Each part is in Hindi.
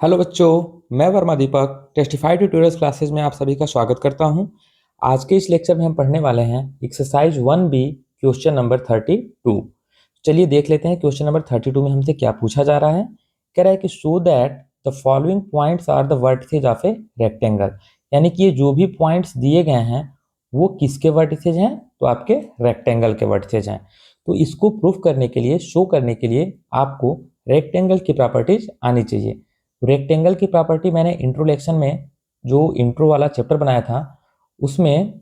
हेलो बच्चों, मैं वर्मा दीपक टेस्टिफाई ट्यूटोरियल्स क्लासेस में आप सभी का स्वागत करता हूं। आज के इस लेक्चर में हम पढ़ने वाले हैं एक्सरसाइज 1B क्वेश्चन नंबर 32। चलिए देख लेते हैं क्वेश्चन नंबर 32 में हमसे क्या पूछा जा रहा है। कह रहा है कि show that the following points are the vertices of a rectangle, यानी कि ये जो भी पॉइंट्स दिए गए हैं वो किसके वर्टिसेज हैं, तो आपके रेक्टेंगल के वर्टिसेज हैं। तो इसको प्रूफ करने के लिए, शो करने के लिए आपको रेक्टेंगल की प्रॉपर्टीज आनी चाहिए। रेक्टेंगल की प्रॉपर्टी मैंने इंट्रोडक्शन में जो इंट्रो वाला चैप्टर बनाया था उसमें,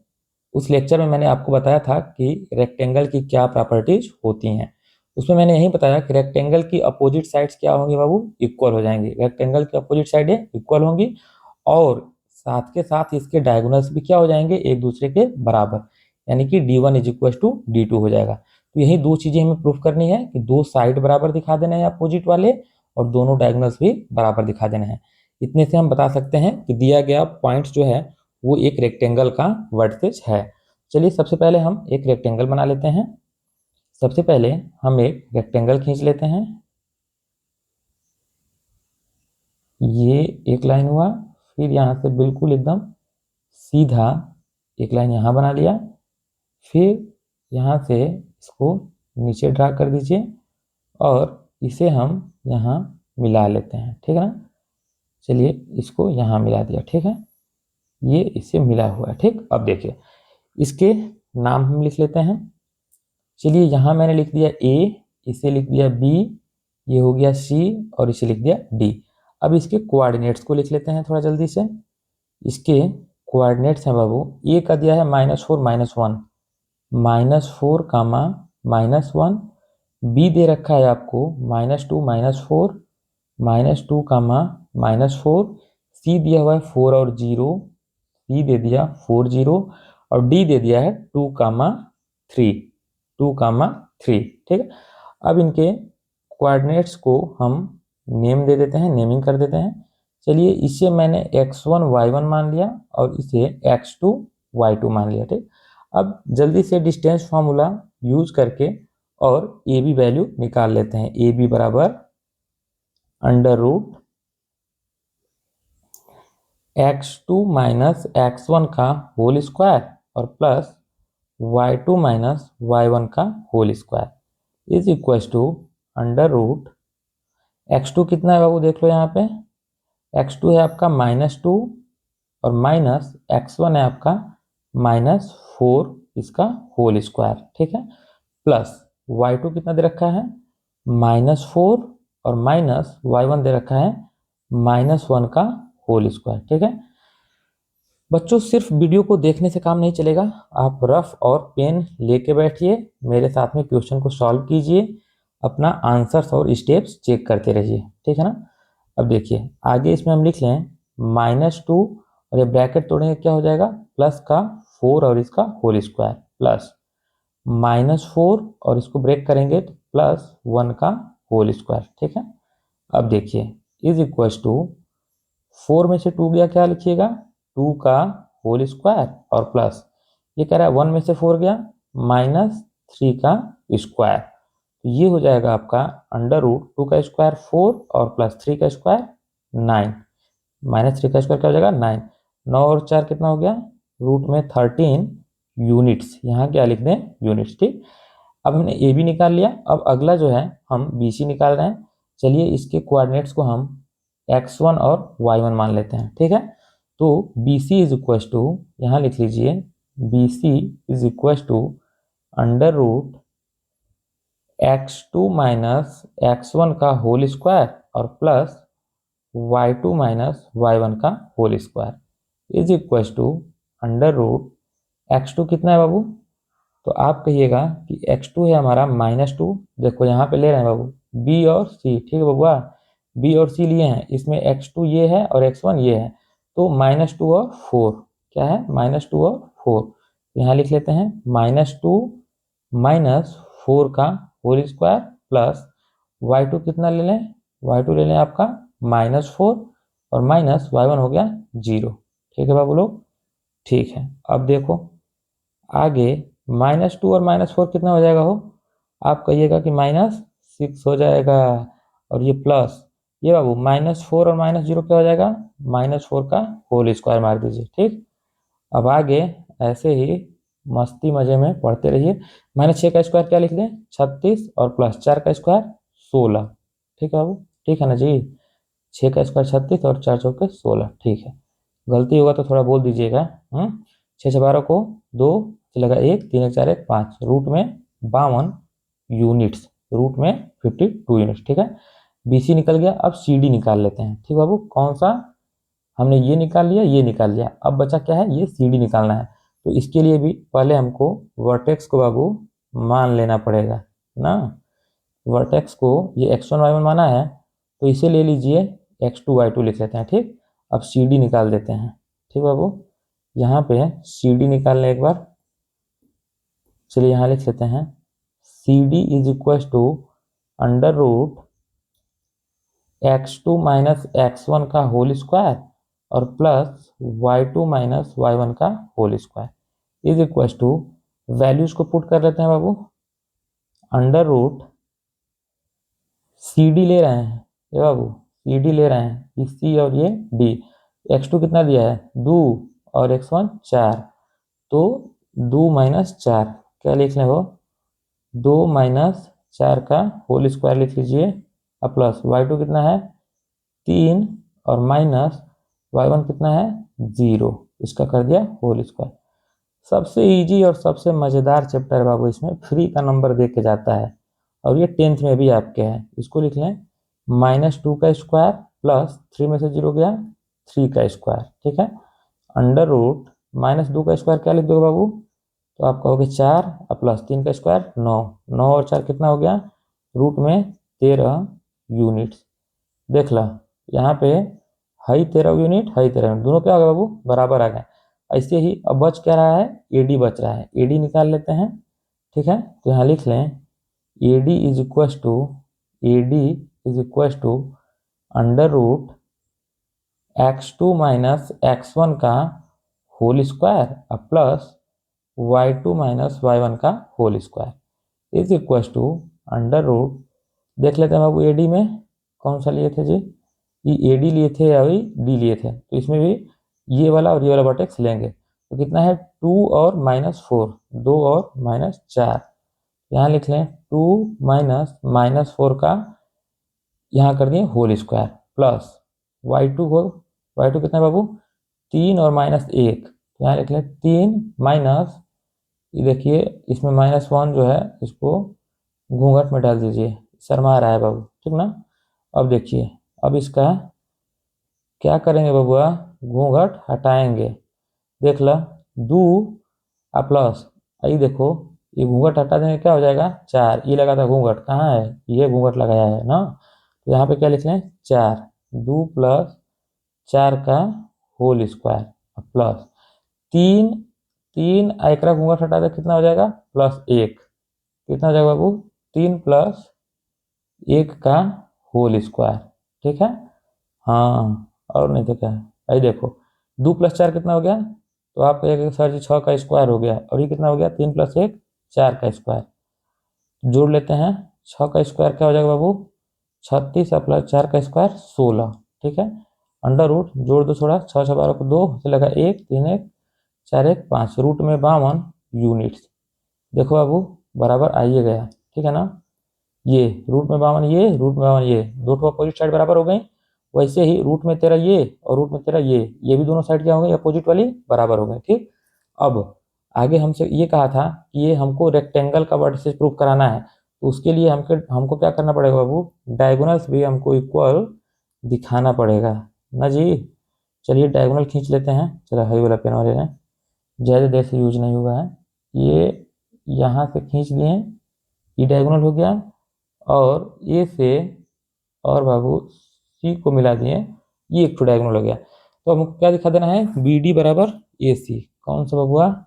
उस लेक्चर में मैंने आपको बताया था कि रेक्टेंगल की क्या प्रॉपर्टीज होती हैं। उसमें मैंने यही बताया कि रेक्टेंगल की अपोजिट साइड्स क्या होंगी बाबू, इक्वल हो जाएंगी। रेक्टेंगल की अपोजिट साइडें इक्वल होंगी और साथ के साथ इसके डायगोनल्स भी क्या हो जाएंगे, एक दूसरे के बराबर, यानी कि D1 is equal to D2 हो जाएगा। तो यही दो चीजें हमें प्रूफ करनी है कि दो साइड बराबर दिखा देना है अपोजिट वाले, और दोनों डायगोनल्स भी बराबर दिखा देना है। इतने से हम बता सकते हैं कि दिया गया पॉइंट जो है वो एक रेक्टेंगल का वर्टिसेज है। चलिए सबसे पहले हम एक रेक्टेंगल बना लेते हैं। सबसे पहले हम एक रेक्टेंगल खींच लेते हैं। ये एक लाइन हुआ, फिर यहाँ से बिल्कुल एकदम सीधा एक लाइन यहाँ बना लिया, फिर यहाँ से इसको नीचे ड्रा कर दीजिए और इसे हम यहाँ मिला लेते हैं, ठीक है ना। चलिए इसको यहाँ मिला दिया, ठीक है, ये इससे मिला हुआ है। ठीक, अब देखिए इसके नाम हम लिख लेते हैं। चलिए यहाँ मैंने लिख दिया ए, इसे लिख दिया बी, ये हो गया सी और इसे लिख दिया डी। अब इसके कोऑर्डिनेट्स को लिख लेते हैं थोड़ा जल्दी से। इसके कोऑर्डिनेट्स हैं बाबू, ए का दिया है -4 -1, -4 कामा -1। बी दे रखा है आपको -2 -4, -2 कामा -4। सी दिया हुआ है 4 और 0, सी दे दिया 4 0, और डी दे दिया है 2 कामा 3, 2 कामा 3। ठीक है, अब इनके कोऑर्डिनेट्स को हम नेम दे देते हैं, नेमिंग कर देते हैं। चलिए इसे मैंने x1 y1 मान लिया और इसे x2 y2 मान लिया। ठीक, अब जल्दी से डिस्टेंस फार्मूला यूज करके और ए बी वैल्यू निकाल लेते हैं। ए बी बराबर under root x2 minus x1 का होल स्क्वायर और प्लस y2 माइनस y1 का whole square is equal to under root x2 कितना है बाबू, देख लो यहाँ पे। x2 है आपका -2 और माइनस x1 है आपका -4, इसका होल स्क्वायर, ठीक है, प्लस y2 कितना दे रखा है -4 और माइनस y1 दे रखा है -1 का होल स्क्वायर। ठीक है बच्चों, सिर्फ वीडियो को देखने से काम नहीं चलेगा, आप रफ और पेन लेके बैठिए, मेरे साथ में क्वेश्चन को सॉल्व कीजिए, अपना आंसर्स और स्टेप्स चेक करते रहिए, ठीक है ना। अब देखिए आगे इसमें हम लिख लें -2 और ये ब्रैकेट तोड़ेंगे क्या हो जाएगा, प्लस का 4 और इसका होल स्क्वायर प्लस -4 और इसको ब्रेक करेंगे तो +1 का होल स्क्वायर। ठीक है, अब देखिए इज इक्वल टू 4 में से 2 गया, क्या लिखिएगा 2 का होल स्क्वायर और प्लस ये कह रहा है 1 में से 4 गया -3 का स्क्वायर, तो ये हो जाएगा आपका अंडर रूट 2 का स्क्वायर 4 और प्लस 3 का स्क्वायर 9, -3 का स्क्वायर क्या हो जाएगा 9, 9 और 4 कितना हो गया, रूट में 13 यूनिट्स, यहाँ क्या लिख दें यूनिट्स। ठीक, अब हमने ए बी निकाल लिया, अब अगला जो है हम बी सी निकाल रहे हैं। चलिए इसके कोऑर्डिनेट्स को हम x1 और y1 मान लेते हैं। ठीक है, तो B C is equal to, यहाँ लिख लीजिए B C is equal to under root x2 minus x1 का होल स्क्वायर और प्लस y2 माइनस y1 का whole square is equal to under root x2 कितना है बाबू, तो आप कहिएगा कि x2 है हमारा -2, देखो यहाँ पे ले रहे हैं बाबू b और c, ठीक है बबुआ, b और c लिए हैं, इसमें x2 ये है और x1 ये है, तो -2 और 4, क्या है -2 और 4, यहाँ लिख लेते हैं -2 माइनस 4 का होल स्क्वायर प्लस y2 कितना ले लें, y2 ले लें आपका -4 और माइनस y1 हो गया 0। ठीक है बाबू लोग, ठीक है, अब देखो आगे -2 और -4 कितना हो जाएगा हो, आप कहिएगा कि -6 हो जाएगा, और ये प्लस ये बाबू -4 और -0 क्या हो जाएगा, -4 का होल स्क्वायर मार दीजिए। ठीक, अब आगे ऐसे ही मस्ती मजे में पढ़ते रहिए। -6 का स्क्वायर क्या लिख दें, 36 और +4 का स्क्वायर 16। ठीक है बाबू, ठीक है ना जी। 6 का स्क्वायर 36 और 4 चौके 16। ठीक है, गलती होगा तो थोड़ा बोल दीजिएगा। 6 से 12 को 2 चलेगा 1, 3 1 4 1 5, रूट में 52 यूनिट्स, रूट में 52 यूनिट्स। ठीक है, BC निकल गया। अब CD निकाल लेते हैं। ठीक बाबू, कौन सा, हमने ये निकाल लिया, ये निकाल लिया, अब बचा क्या है, ये CD निकालना है। तो इसके लिए भी पहले हमको वर्टेक्स को बाबू मान लेना पड़ेगा ना। वर्टेक्स को ये x1 y1 माना है, तो इसे ले लीजिए x2 y2 लिख लेते हैं। ठीक, अब CD निकाल देते हैं। ठीक बाबू, यहाँ पे CD निकाल लें एक बार। चलिए यहाँ लिख लेते हैं, CD is equal to under root x2 minus x1 का होल स्क्वायर और प्लस y2 माइनस y1 का whole square is equal to, values को पुट कर लेते हैं बाबू। अंडर रूट CD ले रहे हैं, ये बाबू CD ले रहे हैं, ये C और ये D। x2 कितना दिया है, 2 और x1 4, तो 2 माइनस 4 क्या लिख लें वो, 2 माइनस 4 का होल स्क्वायर लिख लीजिए। अब प्लस y2 कितना है 3 और माइनस y1 कितना है 0, इसका कर दिया होल स्क्वायर। सबसे इजी और सबसे मज़ेदार चैप्टर है बाबू, इसमें फ्री का नंबर दे के जाता है और ये 10th में भी आपके है। इसको लिख लें -2 का स्क्वायर प्लस 3 में से 0 गया 3 का स्क्वायर। ठीक है, अंडर रूट -2 का स्क्वायर क्या लिख दोगे बाबू, तो आप कहोगे 4 और प्लस 3 का स्क्वायर 9, 9 और 4 कितना हो गया, रूट में 13 यूनिट्स। देख ला, यहाँ पे हाई 13 यूनिट, हाई 13 यूनिट, दोनों क्या हो गया बाबू, बराबर आ गए। ऐसे ही अब बच क्या रहा है, AD बच रहा है, AD निकाल लेते हैं। ठीक है, तो यहाँ लिख लें AD is equal to under root x2 minus x1 का होल स्क्वायर और प्लस y2 माइनस y1 का whole square is equal to under root, देख लेते हैं बाबू AD में कौन सा लिए थे जी, ये AD लिए थे या वही D लिए थे, तो इसमें भी ये वाला और ये वाला वर्टेक्स लेंगे। तो कितना है 2 और -4, 2 और -4, यहाँ लिख लें 2 माइनस -4 का यहाँ कर दिए होल स्क्वायर प्लस y2 को, y2 कितना है बाबू 3 और -1, तो यहाँ लिख लें 3 माइनस, ये देखिए इसमें -1 जो है इसको घूंघट में डाल दीजिए, शर्मा रहा है बाबू। ठीक ना, अब देखिए, अब इसका क्या करेंगे बबुआ, घूंघट हटाएंगे। देख ला 2 और प्लस, ये देखो ये घूंघट हटा देंगे क्या हो जाएगा 4, ये लगा था घूंघट, कहाँ है, ये घूंघट लगाया है ना, तो यहाँ पे क्या लिख लें 4, 2 प्लस 4 का होल स्क्वायर प्लस 3, 3 एक घूंघट हटा दे कितना हो जाएगा +1, कितना हो जाएगा बाबू 3 प्लस 1 का होल स्क्वायर। ठीक है, हाँ और नहीं तो क्या है, आई देखो 2 + 4 कितना हो गया, तो आप कहेंगे सर जी 6 का स्क्वायर हो गया, और ये कितना हो गया 3 + 1 4 का स्क्वायर, जोड़ लेते हैं। 6 का स्क्वायर क्या हो जाएगा बाबू 36 और प्लस 4 का स्क्वायर 16। ठीक है, अंडर रूट जोड़ दो थोड़ा, 6 से 12 को 2 चलेगा 1, 3 1 4 1 5, रूट में 52 यूनिट्स। देखो बाबू बराबर आइए गया। ठीक है ना, ये रूट में 52, ये रूट में 52, ये दो ठो अपोजिट साइड बराबर हो गई। वैसे ही रूट में तेरा ये और रूट में तेरा ये भी दोनों साइड क्या हो गई, अपोजिट वाली बराबर हो गए। ठीक, अब आगे हमसे ये कहा था कि ये हमको रेक्टेंगल का वर्टिसेस प्रूफ कराना है, तो उसके लिए हमको क्या करना पड़ेगा बाबू, डायगोनल्स भी हमको इक्वल दिखाना पड़ेगा ना जी। चलिए डायगोनल खींच लेते हैं, चलो हाई वाला पेन वाले ने, ज़्यादा देर से यूज नहीं हुआ है, ये यहाँ से खींच लिए, ये डायगोनल हो गया, और ए से और बाबू सी को मिला दिए, ये एक डायगोनल हो गया। तो हमको क्या दिखा देना है, BD बराबर AC, कौन सा बबुआ,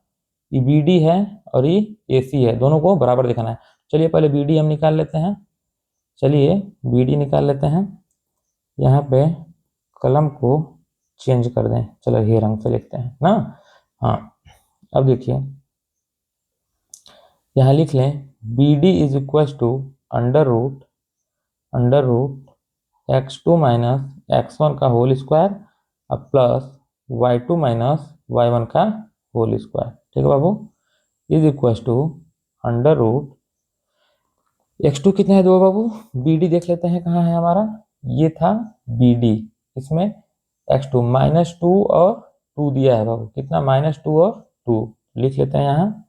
ये BD है और ये AC है, दोनों को बराबर दिखाना है। चलिए पहले BD हम निकाल लेते हैं, चलिए BD निकाल लेते हैं। यहाँ पे कलम को चेंज कर दें, चलो ये रंग से लिखते हैं ना। हाँ, अब देखिए यहाँ लिख लें BD is equal to under root x2 minus x1 का होल स्क्वायर और प्लस y2 माइनस y1 का होल स्क्वायर। ठीक है बाबू, is equal to under root x2 कितना है दो बाबू, bd देख लेते हैं कहाँ है हमारा, ये था bd, इसमें x2 -2 और 2 दिया है बाबू, कितना -2 और 2 लिख लेते हैं यहाँ,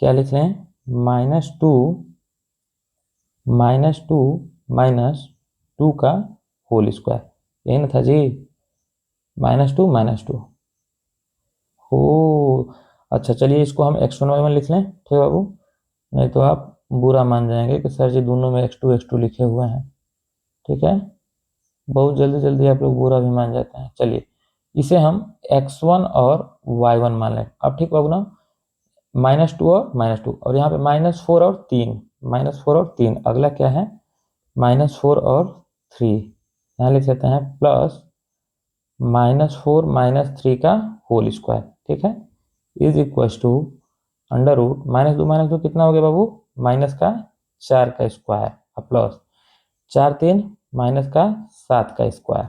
क्या लिख रहे हैं, -2 -2 का होल स्क्वायर, यही ना था जी, -2 हो। अच्छा चलिए इसको हम x1 y1 लिख लें, ठीक है बाबू, नहीं तो आप बुरा मान जाएंगे कि सर जी दोनों में x2 लिखे हुए हैं। ठीक है, बहुत जल्दी जल्दी आप लोग बुरा भी मान जाते हैं। चलिए इसे हम x1 और y1 मान लें। अब ठीक बाबू ना, -2 और -2 और यहाँ पे -4 और 3, -4 और 3, अगला क्या है, -4 और 3, यहाँ लिख लेते हैं प्लस -4 -3 का होल स्क्वायर। ठीक है, is equal to under root -2 कितना हो गया बाबू, माइनस का 4 का स्क्वायर प्लस 4 3 माइनस का 7 का square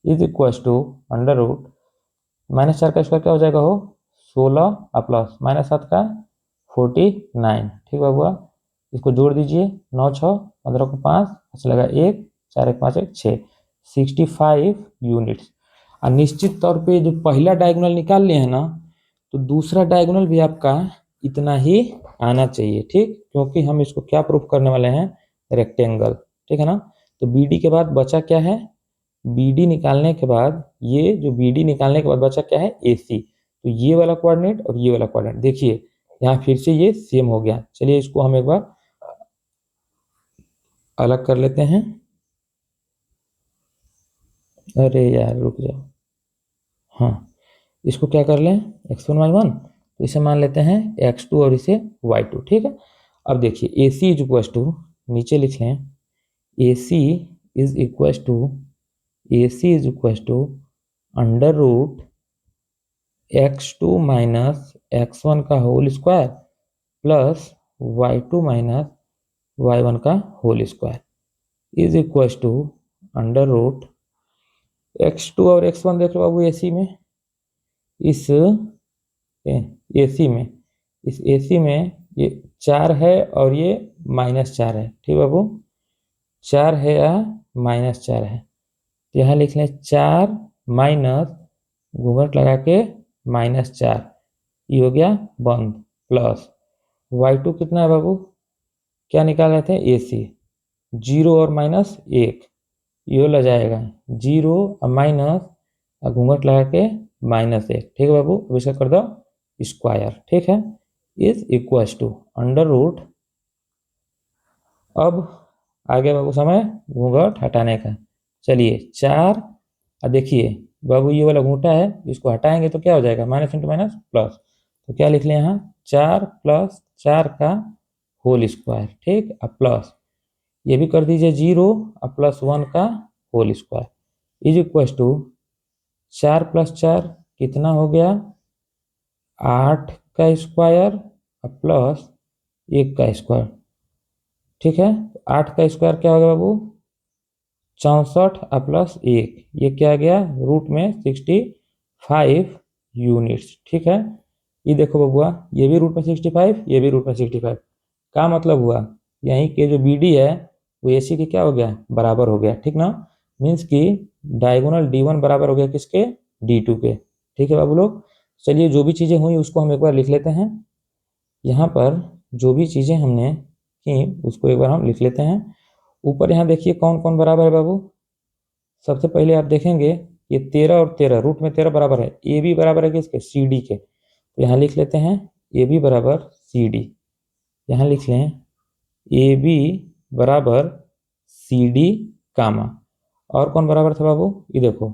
is equal to under root -4 का स्क्वायर क्या हो जाएगा हो, 16 प्लस -7 का 49। ठीक बाबू, इसको जोड़ दीजिए, 9 6 15 को 5 चलेगा 1 4 1 5 1 6, 65 यूनिट्स। और निश्चित तौर पे जो पहला डायगोनल निकाल लिए हैं ना, तो दूसरा डायगोनल भी आपका इतना ही आना चाहिए। ठीक, क्योंकि हम इसको क्या प्रूफ करने वाले हैं, रेक्टेंगल। ठीक है ना, तो BD के बाद बचा क्या है, BD निकालने के बाद, ये जो BD निकालने के बाद बचा क्या है, AC। तो ये वाला कोऑर्डिनेट और ये वाला कोऑर्डिनेट देखिए, यहाँ फिर से ये सेम हो गया। चलिए इसको हम एक बार अलग कर लेते हैं, अरे यार रुक जाओ, हाँ इसको क्या कर लें, x1 y1, तो इसे मान लेते हैं x2 और इसे y2। ठीक है, अब देखिए AC इज इक्वल टू, नीचे लिख लें AC is equal to under root x2 minus x1 का whole square plus y2 minus y1 का whole square is equal to under root x2 और x1 देख लो बाबू AC में, इस AC में, इस AC में ये 4 है और ये -4 है। ठीक बाबू, 4 है या -4 है, तो यहाँ लिख लें 4 माइनस, घूंघट लगा के -4, ये हो गया बंद, प्लस y2 कितना है बाबू, क्या निकाल रहे थे, AC, 0 और -1, ये लग जाएगा 0 और माइनस, घूंघट लगा के -1। ठीक है बाबू, अब इसका कर दो स्क्वायर। ठीक है, is equal to under root, अब आ गया बाबू समय घूंघट हटाने का। चलिए 4, और देखिए बाबू ये वाला घूंटा है, इसको हटाएंगे तो क्या हो जाएगा, माइनस इंटू माइनस प्लस, तो क्या लिख लें यहाँ 4 + 4 का होल स्क्वायर। ठीक, और प्लस ये भी कर दीजिए 0 और +1 का whole square is equal to 4 + 4 कितना हो गया, 8 का स्क्वायर प्लस 1 का स्क्वायर। ठीक है, 8 का स्क्वायर क्या होगा बाबू, 64 प्लस 1, ये क्या आ गया, रूट में 65 यूनिट्स। ठीक है, ये देखो बबुआ, ये भी रूट में 65, ये भी रूट में 65, का मतलब हुआ यहीं के जो BD है वो AC के क्या हो गया, बराबर हो गया। ठीक ना, मीन्स कि डायगोनल D1 बराबर हो गया किसके, D2 के। ठीक है बाबू लोग, चलिए जो भी चीज़ें हुई उसको हम एक बार लिख लेते हैं, यहाँ पर जो भी चीज़ें हमने की उसको एक बार हम लिख लेते हैं। ऊपर यहाँ देखिए कौन कौन बराबर है बाबू, सबसे पहले आप देखेंगे ये 13 और 13, रूट में 13 बराबर है, AB बराबर है किसके, CD के, तो यहाँ लिख लेते हैं AB बराबर CD, यहाँ लिख लें AB बराबर CD कामा, और कौन बराबर था बाबू, ये देखो,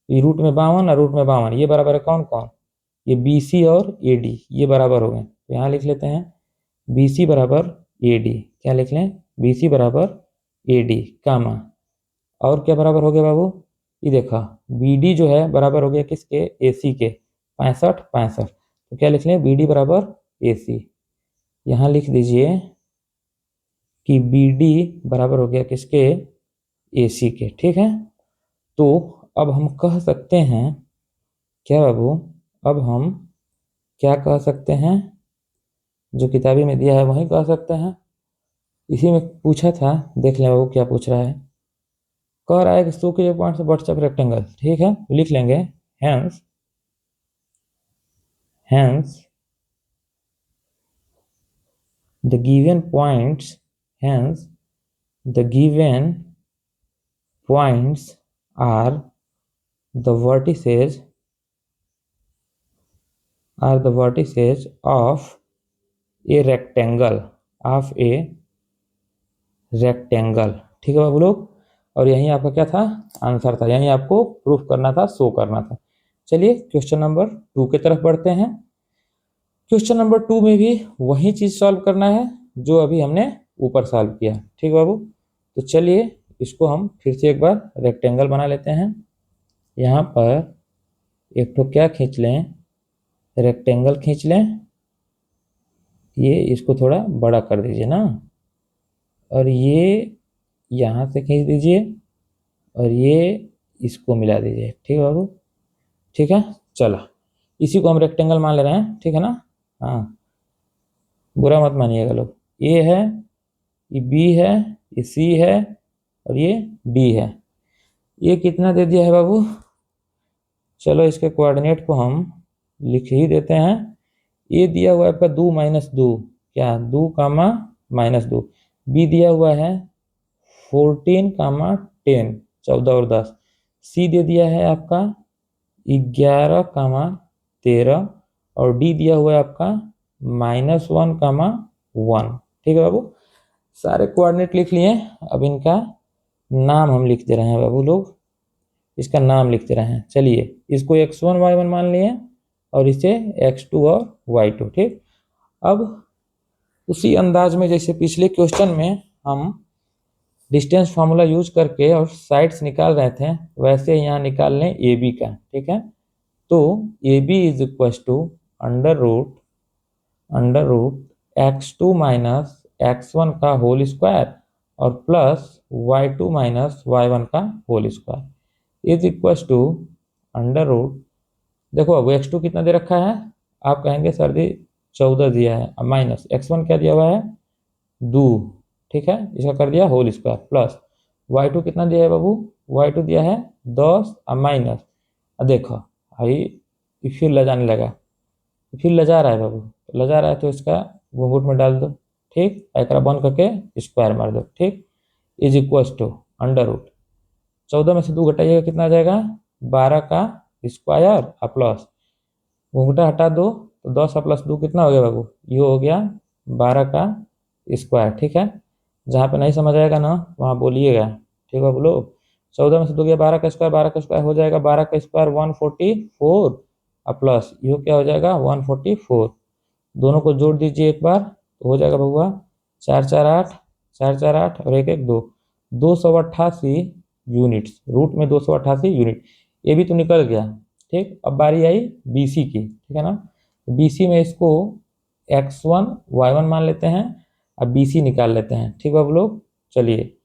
ये रूट में 52 और रूट में 52, ये बराबर है कौन कौन, ये BC और AD, ये बराबर हो गए, तो यहाँ लिख लेते हैं BC बराबर AD, क्या लिख लें, BC बराबर AD कामा, और क्या बराबर हो गया बाबू, ये देखा BD जो है बराबर हो गया किसके, AC के, 65 65, तो क्या लिख लें BD बराबर AC, यहाँ लिख दीजिए कि BD बराबर हो गया किसके, AC के, ठीक है। तो अब हम कह सकते हैं क्या बाबू, अब हम क्या कह सकते हैं, जो किताबी में दिया है वही कह सकते हैं। इसी में पूछा था, देख लें बाबू क्या पूछ रहा है। कह रहा है कि शो के पॉइंट से व्हाट्सएप रेक्टेंगल, ठीक है, लिख लेंगे। Hence hence the given points, hence the given points are the vertices of a rectangle, ठीक है बाबू लोग। और यही आपका क्या था, आंसर था, यही आपको प्रूफ करना था, शो करना था। चलिए क्वेश्चन नंबर 2 की तरफ बढ़ते हैं। क्वेश्चन नंबर 2 में भी वही चीज सॉल्व करना है जो अभी हमने ऊपर सॉल्व किया, ठीक बाबू। तो चलिए इसको हम फिर से एक बार रेक्टेंगल बना लेते हैं। यहाँ पर एक तो क्या खींच लें, रेक्टेंगल खींच लें, ये इसको थोड़ा बड़ा कर दीजिए ना, और ये यहाँ से खींच दीजिए, और ये इसको मिला दीजिए, ठीक है बाबू, ठीक है। चलो इसी को हम रेक्टेंगल मान ले रहे हैं, ठीक है ना। हाँ, बुरा मत मानिएगा लोग। ए है, ये बी है, ये सी है, और ये डी है। ये कितना दे दिया है बाबू, चलो इसके कोऑर्डिनेट को हम लिख ही देते हैं। ये दिया हुआ है आपका 2 माइनस 2, क्या 2 कामा माइनस 2। बी दिया हुआ है 14 कामा 10, 14 और 10। सी दे दिया है आपका 11 कामा 13, और डी दिया हुआ है आपका -1 कामा 1, ठीक है बाबू। सारे कोऑर्डिनेट लिख लिए। अब इनका नाम हम लिख दे रहे हैं बाबू लोग, इसका नाम लिख दे रहे हैं। चलिए इसको x1 y1 मान लिए, और इसे x2 और y2, ठीक। अब उसी अंदाज में जैसे पिछले क्वेश्चन में हम डिस्टेंस फार्मूला यूज करके और साइड्स निकाल रहे थे, वैसे यहाँ निकाल लें ए बी का, ठीक है। तो A B is equal to under root x2 minus x1 का होल स्क्वायर और प्लस y2 माइनस y1 का whole square is equal to under root, देखो अब x2 कितना दे रखा है, आप कहेंगे सर जी 14 दिया है, अब माइनस x1 क्या दिया हुआ है 2, ठीक है, इसका कर दिया होल स्क्वायर, प्लस y2 कितना दिया है बाबू, y2 दिया है 10, अब माइनस, अब देखो भाई फिर लजाने लगा, फिर लजा रहा है बाबू, लजा रहा है तो इसका घूंघट में डाल दो, ठीक, एकरा बंद करके स्क्वायर मार दो, ठीक, is equal to under root 14 में से 2 घटाइएगा कितना आ जाएगा 12 का स्क्वायर और प्लस घूंघटा हटा दो तो 10 और प्लस 2 कितना हो गया बाबू, ये हो गया 12 का स्क्वायर, ठीक है। जहाँ पे नहीं समझ आएगा ना वहाँ बोलिएगा, ठीक है बोलो। 14 में से 2 गया 12 का स्क्वायर, 12 का स्क्वायर हो जाएगा 12 का स्क्वायर 144, और प्लस ये क्या हो जाएगा 144, दोनों को जोड़ दीजिए एक बार तो हो जाएगा बउआ 4 4 8, 4 4 8 और 1 1 2, 288 यूनिट्स, रूट में 288 यूनिट, ये भी तो निकल गया, ठीक। अब बारी आई BC की, ठीक है ना। BC में इसको x1 y1 मान लेते हैं, अब BC निकाल लेते हैं, ठीक है लोग। चलिए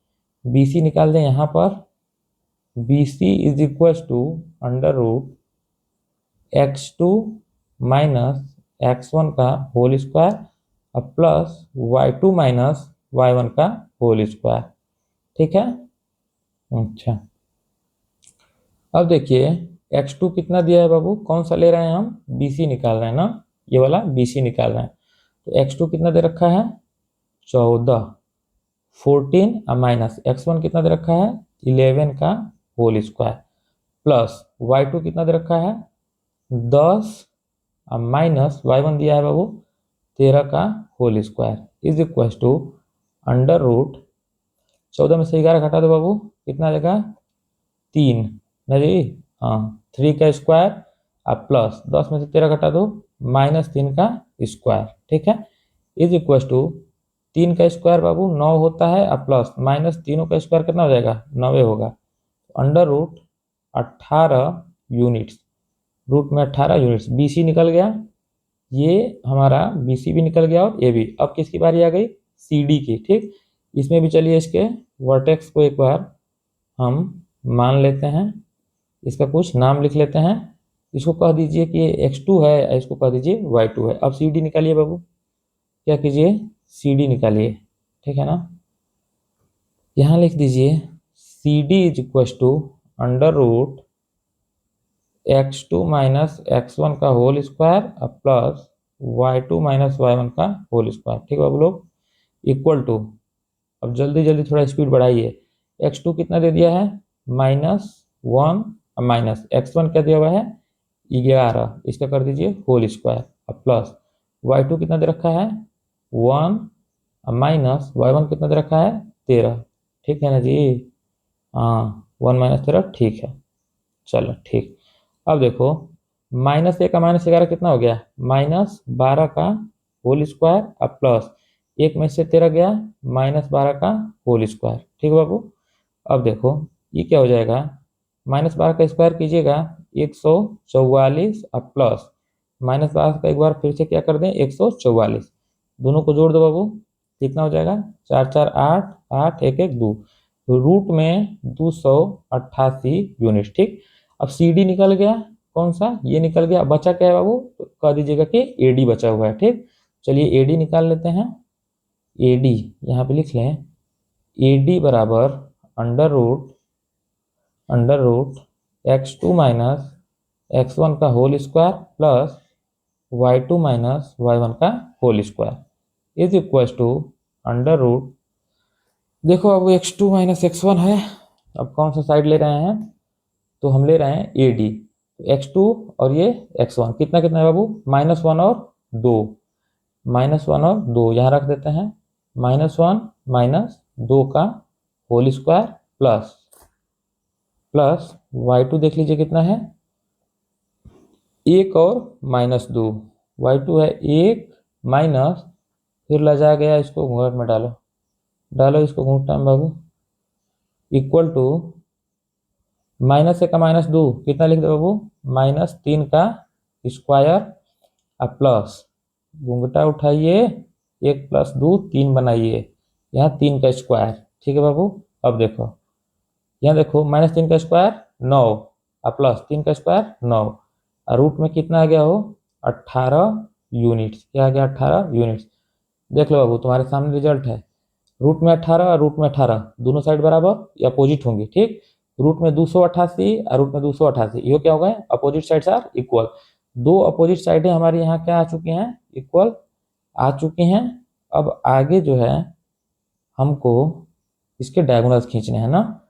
BC निकाल दें यहाँ पर, BC is equal to under root x2 minus x1 का होल स्क्वायर और प्लस y2 माइनस y1 का होल स्क्वायर, ठीक है। अच्छा अब देखिए x2 कितना दिया है बाबू, कौन सा ले रहे हैं हम, BC निकाल रहे हैं ना, ये वाला BC निकाल रहे हैं। तो x2 कितना दे रखा है 14, 14 और माइनस x1 कितना दे रखा है 11 का होल स्क्वायर, प्लस y2 कितना दे रखा है 10 और माइनस y1 दिया है बाबू 13 का whole square is equal to under root 14 में से 11 घटा दो बाबू, कितना आ जाएगा 3 ना जी, हाँ 3 का स्क्वायर और प्लस 10 में से 13 घटा दो -3 का स्क्वायर, ठीक है, इज इक्व टू 3 का स्क्वायर बाबू 9 होता है और प्लस माइनस तीनों का स्क्वायर कितना हो जाएगा 9 होगा, अंडर रूट 18 यूनिट्स, रूट में 18 यूनिट्स, BC निकल गया, ये हमारा BC भी निकल गया और ये भी। अब किसकी बारी आ गई CD की, ठीक। इसमें भी चलिए इसके वर्टेक्स को एक बार हम मान लेते हैं, इसका कुछ नाम लिख लेते हैं। इसको कह दीजिए कि ये x2 है, इसको कह दीजिए y2 है। अब सी डी निकालिए बाबू, क्या कीजिए, सी डी निकालिए, ठीक है ना। यहाँ लिख दीजिए C D is equal to under root x2 minus x1 का whole square plus y2 minus y1 का होल स्क्वायर। ठीक है बाबू लोग, इक्वल टू, अब जल्दी जल्दी थोड़ा स्पीड बढ़ाइए। x2 कितना दे दिया है, -1, माइनस x1 क्या दिया हुआ है 11, इसका कर दीजिए होल स्क्वायर, अब प्लस y2 कितना दे रखा है 1, माइनस y1 कितना दे रखा है 13। ठीक है ना जी, हाँ 1 माइनस 13, ठीक है, चलो ठीक। अब देखो -1 का -11 कितना हो गया, -12 का होल स्क्वायर, अब प्लस 1 में से 13 गया, -12 का होल स्क्वायर। ठीक है बाबू, अब देखो ये क्या हो जाएगा, -12 का स्क्वायर कीजिएगा 144, अब प्लस -12 का एक बार फिर से क्या कर दें 144, दोनों को जोड़ दो बाबू, कितना हो जाएगा 4 4 8 8 1 1 2, रूट में 288 यूनिट। ठीक, अब सी डी निकल गया, कौन सा ये निकल गया, बचा क्या है बाबू, तो कह दीजिएगा कि ए डी बचा हुआ है। ठीक, चलिए ए डी निकाल लेते हैं। ए डी यहाँ पे लिख लें, ए डी बराबर under root x2 minus x1 का whole square plus y2 minus y1 का whole square is equal to under root, देखो अब x2 माइनस x1 है, अब कौन सा साइड ले रहे हैं, तो हम ले रहे हैं ए डी, x2 और ये x1 कितना कितना है बाबू, -1 और 2, -1 और 2 यहाँ रख देते हैं, -1 माइनस 2 का होल स्क्वायर प्लस y2 देख लीजिए कितना है 1 और -2, y2 है 1 माइनस, फिर लजा गया इसको घूंघट में डालो, डालो इसको घूंघटा में बाबू, इक्वल टू -1 का -2 कितना लिख दो बाबू, -3 का स्क्वायर, अब प्लस घूंघटा उठाइए, 1 + 2 3 बनाइए, यहाँ 3 का स्क्वायर। ठीक है बाबू, अब देखो यहाँ देखो -3 का स्क्वायर 9, अब प्लस 3 का स्क्वायर 9, और रूट में कितना आ गया हो 18 यूनिट्स, क्या आ गया 18 यूनिट्स। देख लो बाबू तुम्हारे सामने रिजल्ट है, रूट में 18 और रूट में 18 दोनों साइड बराबर या अपोजिट होंगी। ठीक, रूट में 288 और रूट में 288, ये क्या हो गए अपोजिट साइड्स आर इक्वल, दो अपोजिट साइडें हमारी यहाँ क्या आ चुकी हैं, इक्वल आ चुकी हैं। अब आगे जो है हमको इसके डायगोनल्स खींचने हैं ना,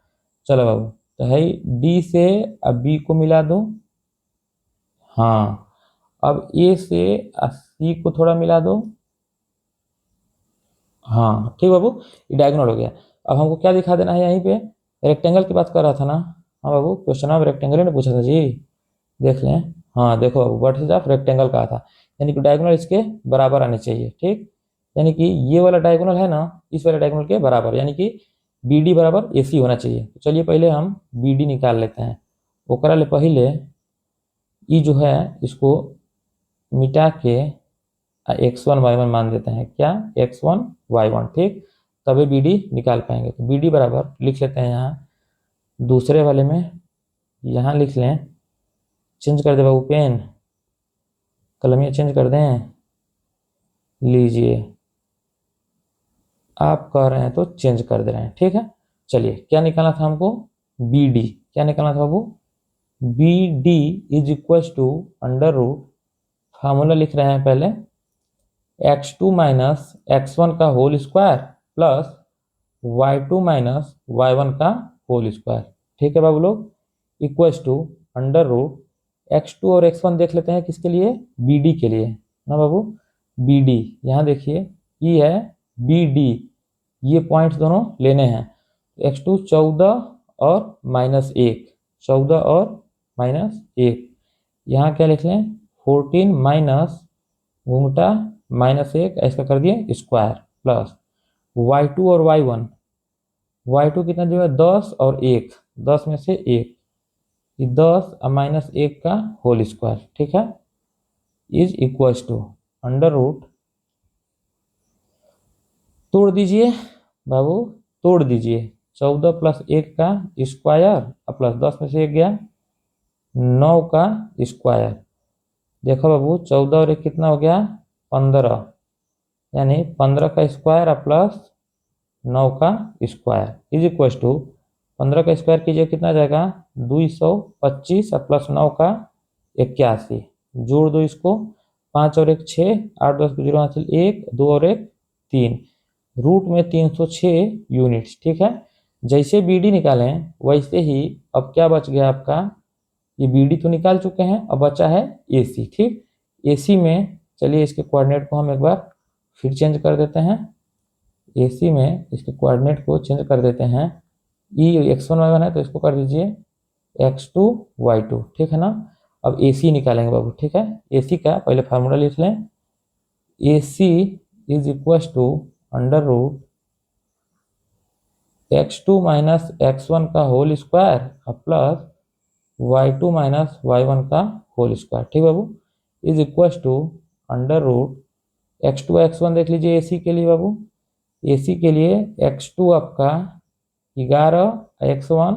चलो बाबू, तो है डी से अब बी को मिला दो, हाँ अब ए से सी को थोड़ा मिला दो, हाँ ठीक बाबू, ये डायगोनल हो गया। अब हमको क्या दिखा देना है, यहीं पे रेक्टेंगल की बात कर रहा था ना, हाँ बाबू क्वेश्चन में रेक्टेंगल ने पूछा था जी, देख लें, हाँ देखो बाबू व्हाट इज ऑफ रेक्टेंगल कहा था, यानी कि डायगोनल इसके बराबर आने चाहिए। ठीक, यानी कि ये वाला डायगोनल है ना इस वाले डायगोनल के बराबर, यानी कि बी डी बराबर ए सी होना चाहिए। तो चलिए पहले हम बी डी निकाल लेते हैं, ओकरा ले पहले ये जो है इसको मिटा के x1 y1 मान देते हैं, क्या x1 y1, ठीक, तभी बी डी निकाल पाएंगे। तो बी डी बराबर लिख लेते हैं यहाँ दूसरे वाले में, यहाँ लिख लें, चेंज कर दे बाबू पेन कलमिया चेंज कर दें, लीजिए आप कह रहे हैं तो चेंज कर दे रहे हैं। ठीक है, चलिए क्या निकालना था हमको, बी डी, क्या निकालना था बाबू, B D is equal to under root, formula लिख रहे हैं पहले, x2 माइनस x1 का whole square plus y2 minus y1 का होल स्क्वायर। ठीक है बाबू लोग, equal to under root x2 और x1 देख लेते हैं किसके लिए, बी डी के लिए ना बाबू, बी डी यहाँ देखिए ये है बी डी, ये पॉइंट्स दोनों लेने हैं, x2 14 और -1, 14 और -1, यहाँ क्या लिख लें 14 माइनस घूंघटा -1, इसका कर दिए स्क्वायर, प्लस y2 और y1 कितना जो है 10 और 1, 10 में से 1, ये 10 और -1 का होल स्क्वायर। ठीक है, is equal to under root, तोड़ दीजिए बाबू तोड़ दीजिए, 14 प्लस 1 का स्क्वायर और प्लस 10 में से 1 गया 9 का स्क्वायर। देखो बाबू 14 और 1 कितना हो गया 15, यानी 15 का स्क्वायर और प्लस 9 का स्क्वायर इज इक्वल टू 15 का स्क्वायर कीजिए कितना जाएगा 225 और प्लस 9 का 81। जोड़ दो इसको, 5 और 1 6, 8 10 0 हासिल 1 2 और 1 3, रूट में 306 यूनिट्स। ठीक है, जैसे बीडी निकालें वैसे ही अब क्या बच गया आपका, ये बीडी तो निकाल चुके हैं, अब बचा है एसी। ठीक, एसी में चलिए इसके कोऑर्डिनेट को हम एक बार फिर चेंज कर देते हैं। एसी में इसके कोऑर्डिनेट को चेंज कर देते हैं। ई x1 y1 है तो इसको कर दीजिए x2 y2। ठीक है ना, अब एसी निकालेंगे बाबू। ठीक है, एसी का पहले फार्मूला लिख लें, AC is equal to under root x2 minus x1 का whole square plus y2 minus y1 का होल स्क्वायर। ठीक बाबू, is equal to under root x2 x1 देख लीजिए एसी के लिए बाबू। एसी के लिए x2 आपका 11 x1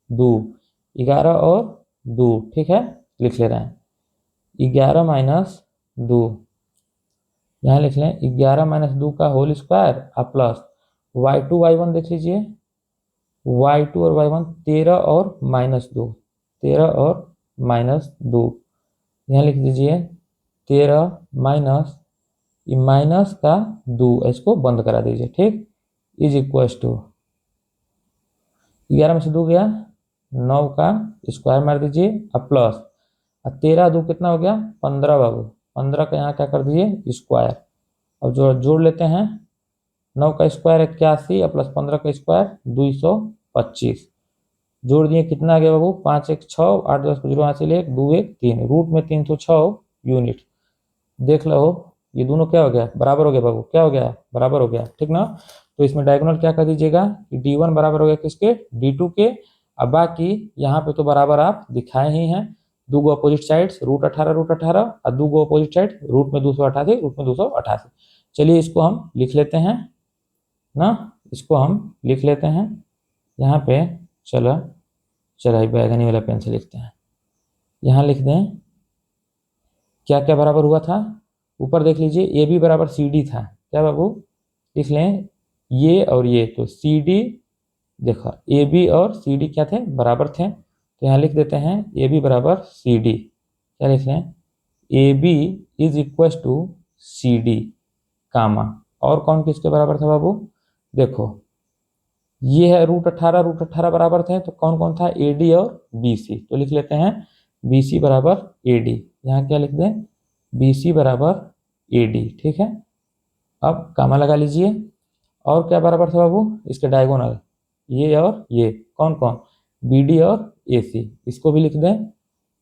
2, 11 और 2। ठीक है, लिख ले रहे हैं 11 माइनस 2, यहाँ लिख लें 11 माइनस 2 का होल स्क्वायर और प्लस y2 y1 देख लीजिए, y2 और y1 13 और माइनस 2, 13 और माइनस 2, यहाँ लिख दीजिए 13 माइनस माइनस का 2, इसको बंद करा दीजिए। ठीक, इज इक्वल टू 11 में से 2 गया 9 का स्क्वायर मार दीजिए और प्लस 13 2 कितना हो गया 15 बाबू, 15 का यहाँ क्या कर दीजिए स्क्वायर। अब जोड़ लेते हैं, 9 का स्क्वायर 81 और प्लस 15 का स्क्वायर 225। जोड़ दिए कितना आ गया बाबू 5 1 6, 8 10 0 हासिल 1 2 1 3, रूट में 306 यूनिट। देख लो ये दोनों क्या हो गया बराबर हो गया बाबू, क्या हो गया बराबर हो गया। ठीक ना, तो इसमें डायगोनल क्या कर दीजिएगा कि d1 बराबर हो गया किसके d2 के। अब बाकी यहाँ पे तो बराबर आप दिखाए ही हैं, दो गो अपोजिट साइड्स रूट 18 और दो गो अपोजिट साइड रूट में 288 रूट में 288। चलिए इसको हम लिख लेते हैं ना, इसको हम लिख लेते हैं यहाँ पे। चलो बैगनी वाला पेन से लिखते हैं, यहाँ लिख दें क्या क्या बराबर हुआ था। ऊपर देख लीजिए ए बी बराबर सी डी था, क्या बाबू लिख लें ये और ये, तो सी डी देखो ए बी और सी डी क्या थे बराबर थे, तो यहाँ लिख देते हैं ए बी बराबर सी डी। क्या लिख लें A B is equal to C D comma, और कौन किसके बराबर था बाबू, देखो ये है रूट 18 बराबर थे, तो कौन कौन था ए डी और बी सी, तो लिख लेते हैं बी सी बराबर ए डी। यहाँ क्या लिख दें बी सी बराबर ए डी। ठीक है, अब कामा लगा लीजिए। और क्या बराबर था बाबू इसके डायगोनल, ये और ये कौन कौन बी डी और ए सी, इसको भी लिख दें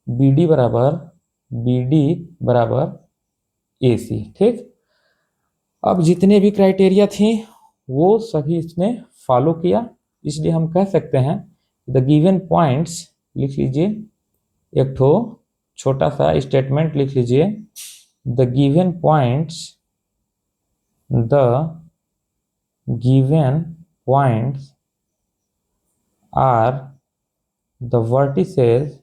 बी डी बराबर ए सी। ठीक, अब जितने भी क्राइटेरिया थी वो सभी इसने फॉलो किया, इसलिए हम कह सकते हैं द गिवन पॉइंट्स, लिख लीजिए एक ठो छोटा सा स्टेटमेंट लिख लीजिए, the given points are the vertices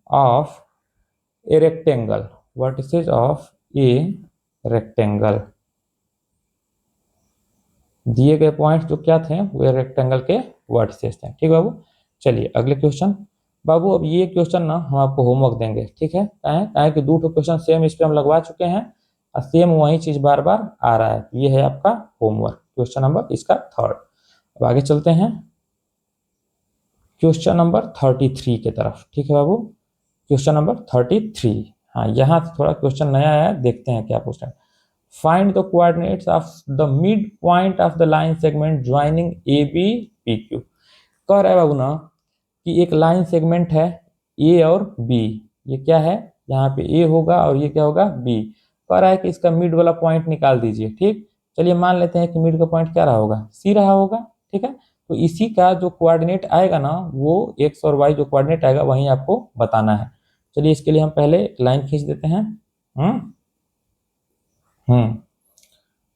of a rectangle, दिए गए पॉइंट्स जो क्या थे वो रेक्टेंगल के वर्टिसेस थे। ठीक बाबू, चलिए अगले क्वेश्चन। बाबू अब ये क्वेश्चन ना हम आपको होमवर्क देंगे। ठीक है, काहे कि 2 क्वेश्चन सेम इस पे हम लगवा चुके हैं और सेम वही चीज बार बार आ रहा है। ये है आपका होमवर्क, क्वेश्चन नंबर इसका 3rd। अब आगे चलते हैं क्वेश्चन नंबर 33 के तरफ। ठीक है बाबू, क्वेश्चन नंबर 33। हाँ, यहाँ से थोड़ा क्वेश्चन नया आया, देखते हैं क्या पूछ रहे हैं। Find the coordinates of the mid point of the line segment joining A B P Q. कह रहा है बाबू ना कि एक लाइन सेगमेंट है ए और बी, ये क्या है यहाँ पे ए होगा और ये क्या होगा बी। कह रहा है कि इसका मिड वाला पॉइंट निकाल दीजिए। ठीक, चलिए मान लेते हैं कि मिड का पॉइंट क्या रहा होगा सी रहा होगा। ठीक है, तो इसी का जो कोऑर्डिनेट आएगा ना वो एक्स और वाई जो कोऑर्डिनेट आएगा वही आपको बताना है। चलिए इसके लिए हम पहले लाइन खींच देते हैं।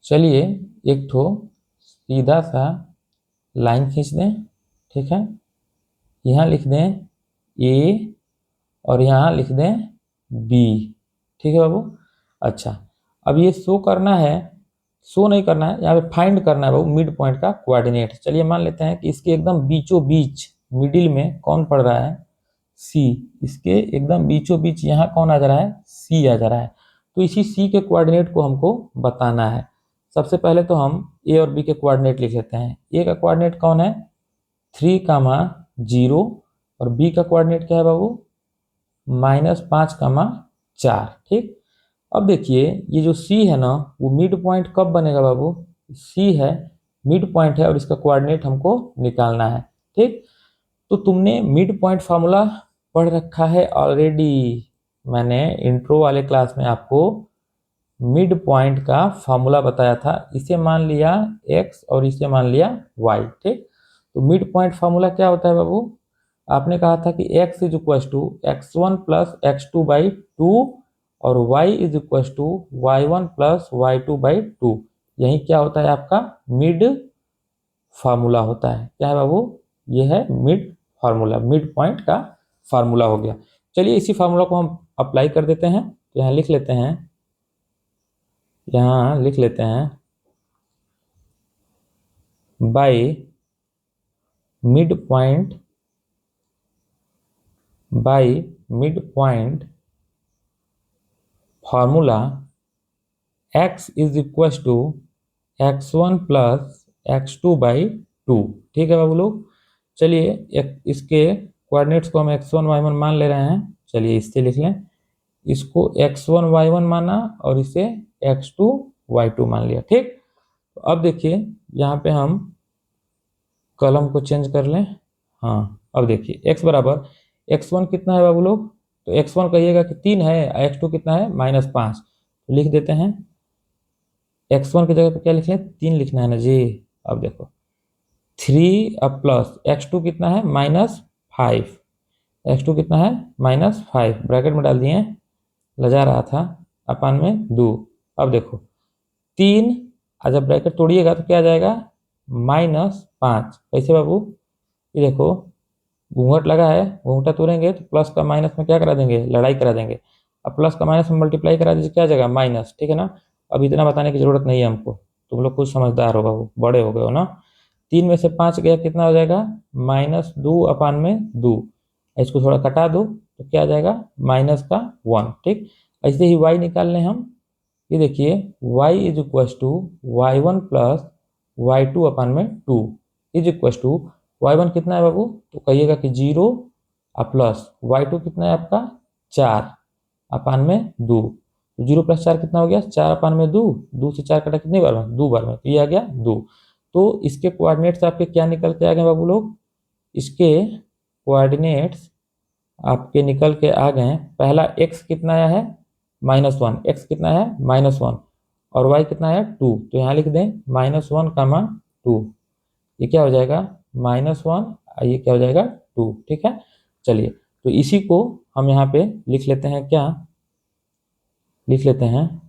चलिए एक ठो सीधा सा लाइन खींच दें, ठीक है। यहाँ लिख दें ए और यहाँ लिख दें बी, ठीक है बाबू। अच्छा, अब ये शो करना है, शो नहीं करना है, यहाँ पे फाइंड करना है बाबू मिड पॉइंट का कोऑर्डिनेट। चलिए मान लेते हैं कि इसके एकदम बीचों बीच मिडिल में कौन पड़ रहा है, सी। इसके एकदम बीचों बीच यहाँ कौन आ जा रहा है, सी आ जा रहा है। तो इसी सी के कोऑर्डिनेट को हमको बताना है। सबसे पहले तो हम ए और बी के कोऑर्डिनेट लिख लेते हैं। ए का कोऑर्डिनेट कौन है, 3,0, और बी का कोऑर्डिनेट क्या है बाबू, -5,4, ठीक। अब देखिए ये जो सी है ना, वो मिड पॉइंट कब बनेगा बाबू, सी है, मिड पॉइंट है और इसका कोऑर्डिनेट हमको निकालना है, ठीक। तो तुमने मिड पॉइंट फार्मूला पढ़ रखा है ऑलरेडी। मैंने इंट्रो वाले क्लास में आपको मिड पॉइंट का फार्मूला बताया था। इसे मान लिया x और इसे मान लिया y, ठीक। तो मिड पॉइंट फार्मूला क्या होता है बाबू, आपने कहा था कि x is equal to x1 plus x2/2 और y is equal to y1 plus y2/2। यही क्या होता है आपका मिड फार्मूला होता है। क्या है बाबू, ये है मिड फार्मूला, मिड पॉइंट का फार्मूला हो गया। चलिए इसी फार्मूला को हम अप्लाई कर देते हैं। तो यहाँ लिख लेते हैं, यहाँ लिख लेते हैं by mid point, by mid point formula x is equal to x1 plus x2/2, ठीक है बाबू लोग। चलिए इसके कोऑर्डिनेट्स को हम x1 y1 मान ले रहे हैं। चलिए इससे लिख लें, इसको x1 y1 माना और इसे x2 y2 मान लिया, ठीक। तो अब देखिए यहाँ पे हम कलम को चेंज कर लें। हाँ, अब देखिए x बराबर x1 कितना है बाबू लोग, तो x1 कहिएगा कि 3 है, x2 कितना है -5, तो लिख देते हैं x1 की जगह पे क्या लिख लें, 3 लिखना है ना जी। अब देखो 3 अब प्लस x2 कितना है -5, x2 कितना है -5, ब्रैकेट में डाल दिए, लजा रहा था, अपान में 2। अब देखो 3, जब ब्रैकेट तोड़िएगा तो क्या आ जाएगा -5। कैसे बाबू, ये देखो घूंघट लगा है, घूंघटा तोड़ेंगे तो प्लस का माइनस में क्या करा देंगे, लड़ाई करा देंगे। अब प्लस का माइनस में मल्टीप्लाई करा दीजिए, क्या आ जाएगा माइनस, ठीक है ना। अब इतना बताने की जरूरत नहीं है हमको, तुम लोग कुछ समझदार हो बाबू, बड़े हो गए हो ना। 3 में से 5 गया, कितना हो जाएगा -2 अपान में 2। इसको थोड़ा कटा दो तो क्या आ जाएगा -1, ठीक। ऐसे ही y निकाल लें हम। ये देखिए y is equal to y1 plus y2 upon में 2 इज इक्वल टू y1 कितना है बाबू, तो कहिएगा कि 0 और प्लस y2 कितना है आपका 4 अपान में 2। तो 0 + 4 कितना हो गया, 4 अपान में 2, 2 से 4 कटा कितनी बार में, 2 बार में, तो ये आ गया 2। तो इसके कोऑर्डिनेट्स आपके क्या निकल के आ गए बाबू लोग, इसके कोऑर्डिनेट्स आपके निकल के आ गए। पहला x कितना आया है -1, x कितना है -1 और y कितना है 2, तो यहाँ लिख दें -1, 2। ये क्या हो जाएगा -1, ये क्या हो जाएगा 2, ठीक है। चलिए तो इसी को हम यहाँ पे लिख लेते हैं, क्या लिख लेते हैं,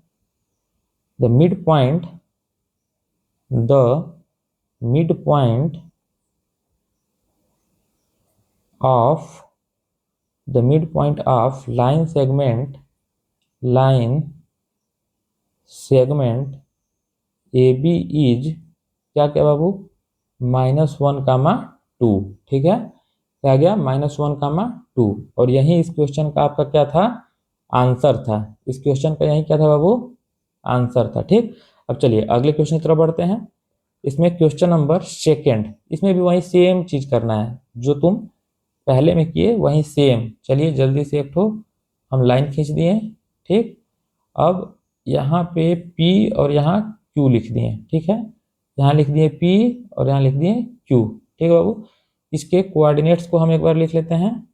the mid point, the mid point of, the mid point of line segment, line segment A B is क्या क्या बाबू -1, 2, ठीक है। क्या गया -1, 2। और यही इस क्वेश्चन का आपका क्या था, आंसर था। इस क्वेश्चन का यही क्या था बाबू, आंसर था, ठीक। अब चलिए अगले क्वेश्चन की तरफ बढ़ते हैं। इसमें क्वेश्चन नंबर 2, इसमें भी वही सेम चीज करना है जो तुम पहले में किए, वही सेम। चलिए जल्दी से एक ठो हम लाइन खींच दिए, ठीक। अब यहाँ पे P और यहाँ Q लिख दिए, ठीक है। यहाँ लिख दिए P और यहाँ लिख दिए Q, ठीक है बाबू। इसके कोऑर्डिनेट्स को हम एक बार लिख लेते हैं।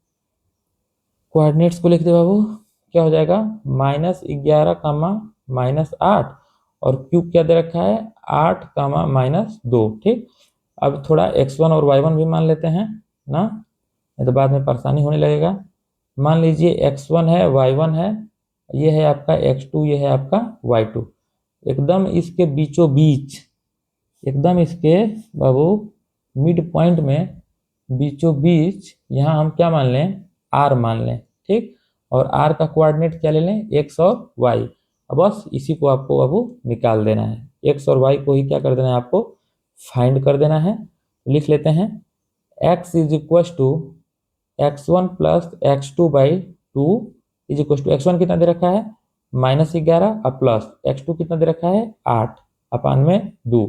कोऑर्डिनेट्स को लिख दे बाबू, क्या हो जाएगा -11, -8 और Q क्या दे रखा है 8, -2, ठीक। अब थोड़ा x1 और y1 भी मान लेते हैं ना, नहीं तो बाद में परेशानी होने लगेगा। मान लीजिए x1 है, y1 है, ये है आपका x2, ये है आपका y2। एकदम इसके बीचों बीच एकदम इसके बाबू मिड पॉइंट में बीचों बीच यहाँ हम क्या मान लें, आर मान लें, ठीक। और आर का कोऑर्डिनेट क्या ले लें, एक्स और वाई। अब बस इसी को आपको बाबू निकाल देना है, एक्स और वाई को ही क्या कर देना है, आपको फाइंड कर देना है। लिख लेते हैं x is equal to x1 plus x2/2 is equal to x1 कितना दे रखा है -11 और प्लस x2 कितना दे रखा है 8 अपान में 2।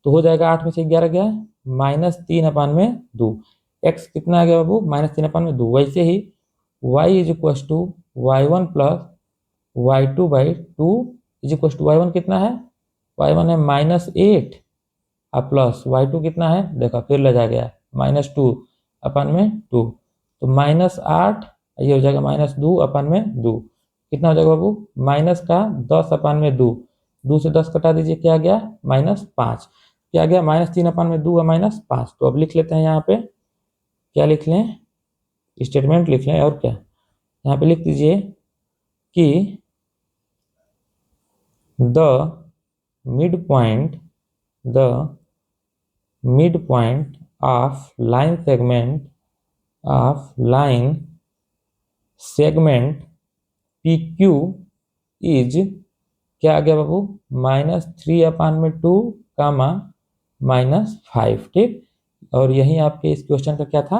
तो हो जाएगा 8 में से 11 गया -3 अपान में 2। x कितना आ गया बाबू -3 अपान में 2। वैसे ही y is equal to y1 plus y2/2 is equal to y1 कितना है, y1 है -8 और प्लस y2 कितना है, देखा फिर ले जा गया -2 अपान में 2। तो -8 ये हो जाएगा -2 अपान में 2। कितना हो जाएगा बाबू माइनस का 10 अपान में 2, 2 से 10 कटा दीजिए, क्या आ गया -5। क्या आ गया -3 अपान में 2 -5। तो अब लिख लेते हैं यहाँ पे, क्या लिख लें, स्टेटमेंट लिख लें। और क्या यहाँ पे लिख दीजिए कि the mid point of line segment P Q is क्या आ गया बाबू -3 अपान में 2 कामा -5, ठीक। और यही आपके इस क्वेश्चन का क्या था,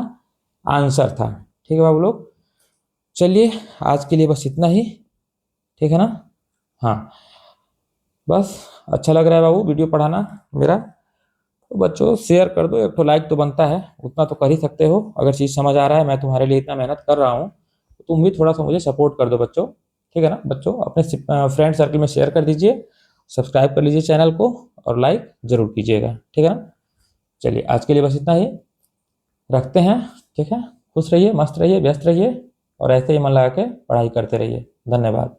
आंसर था, ठीक है बाबू लोग। चलिए आज के लिए बस इतना ही, ठीक है ना। हाँ बस अच्छा लग रहा है बाबू वीडियो पढ़ाना मेरा, तो बच्चों शेयर कर दो, एक तो लाइक तो बनता है, उतना तो कर ही सकते हो। अगर चीज़ समझ आ रहा है, मैं तुम्हारे लिए इतना मेहनत कर रहा हूँ, तो तुम भी थोड़ा सा मुझे सपोर्ट कर दो बच्चों, ठीक है ना। बच्चों अपने फ्रेंड सर्कल में शेयर कर दीजिए, सब्सक्राइब कर लीजिए चैनल को और लाइक जरूर कीजिएगा, ठीक है ना। चलिए आज के लिए बस इतना ही रखते हैं, ठीक है। खुश रहिए, मस्त रहिए, व्यस्त रहिए और ऐसे ही मन लगा के पढ़ाई करते रहिए। धन्यवाद।